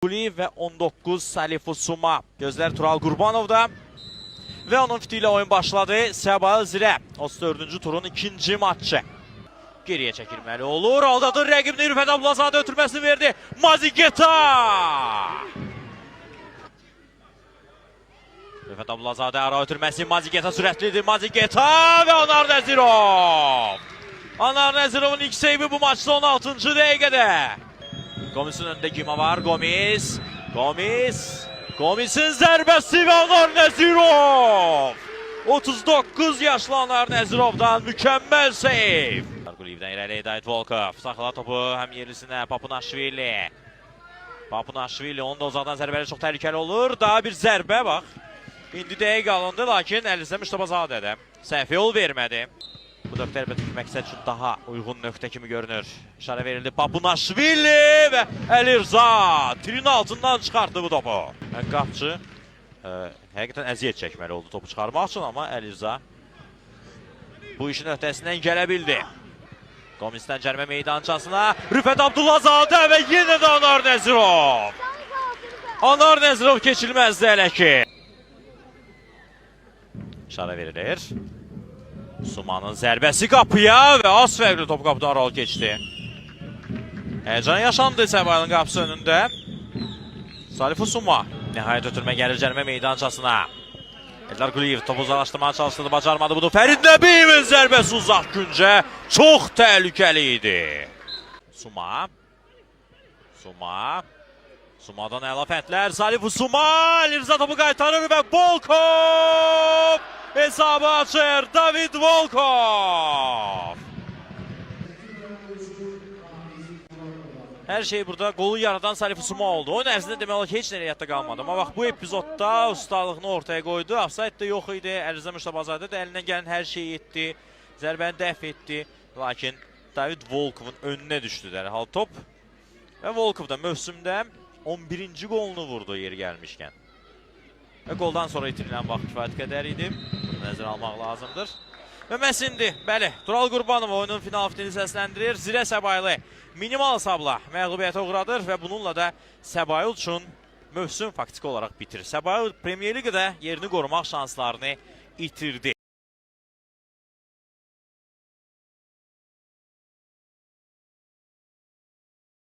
ve 19 Salifu Suma. Gözler Tural Qurbanov'da. Ve onun fitiyle oyun başladı. Səbail Zirə. 34. turun ikinci maçı. Geriye çekilmeli olur. Aldadır rəqibini Rüfət Abdulazadə ötürməsini verdi. Mazigeta! Rüfət Abdulazadə ara ötürməsi. Mazigeta sürətlidir. Mazigeta ve Anar Nəzirov. Anar Nəzirovun ilk seyvi bu maçda 16. dəqiqədə. Gomis'in önünde Gima var. Gomis'in zərbəsi ve Anar Nəzirov. 39 yaşlı Anar Nəzirovdan mükemmel seyv. Quliyevdən irəli Edayet Volkov. Saxla topu həm yerlisinə Papunaşvili. Papunaşvili onu da uzaqdan zərbəli çox təhlükəli olur. Daha bir zərbə bax. İndi dəqiq alındı, lakin əlinizdə Müştabazadədə. Səhv yol vermədi. Bu nöqtə əlbəttə məqsəd üçün daha uyğun nöqtə kimi görünür. İşarə verildi Papunaşvili və Əlirza trin altından çıxartdı bu topu. Qapçı həqiqətən əziyyət çəkməli oldu topu çıxarmaq üçün, amma Əlirza bu işin öhdəsindən gələ bildi. Gomis'dən cərimə meydançasına Rüfət Abdulazadə və yenə də Anar Nəzirov. Anar Nəzirov keçilməzdi hələ ki. İşarə verilir. Suma'nın zərbəsi qapıya və az fərqli top qapıdan aralı keçdi. Həyəcan yaşandı Səbailin qapısı önündə. Salifu Suma nəhayət ötürmə gəlir cərimə meydançasına. Eldar Quliyev topu uzaqlaşdırmağa çalışdı, bacarmadı bunu. Fərid Nəbiyevin zərbəsi uzaq güncə çox təhlükəli idi. Suma'dan əla Salifu Suma, Əlirza topu qaytarır və Volkov hesabı açır. David Volkov. Hər şey burada qolu yaradan Salifu Suma oldu. Oyun ərzində demək olar ki, heç nereye yadda qalmadı. Amma bax, bu epizodda ustalığını ortaya qoydu. Offside də yox idi. Əlirza Müştabazadə də əlindən gələn hər şeyi etdi. Zərbəni dəf etdi. Lakin David Volkovun önünə düşdü dərhal top. Və Volkov da mövsümdə 11-ci qolunu vurdu yeri gəlmişkən. Və qoldan sonra itirilən vaxt kifayət qədər idi. Bunu nəzərə almaq lazımdır. Və məhz indi, bəli, Tural Qurbanov oyunun final fitilini səsləndirir. Zirə Səbaili minimal hesabla məğlubiyyətə uğradır və bununla da Səbail üçün mövsüm faktiki olaraq bitirir. Səbail Premyer Liqada yerini qorumaq şanslarını itirdi.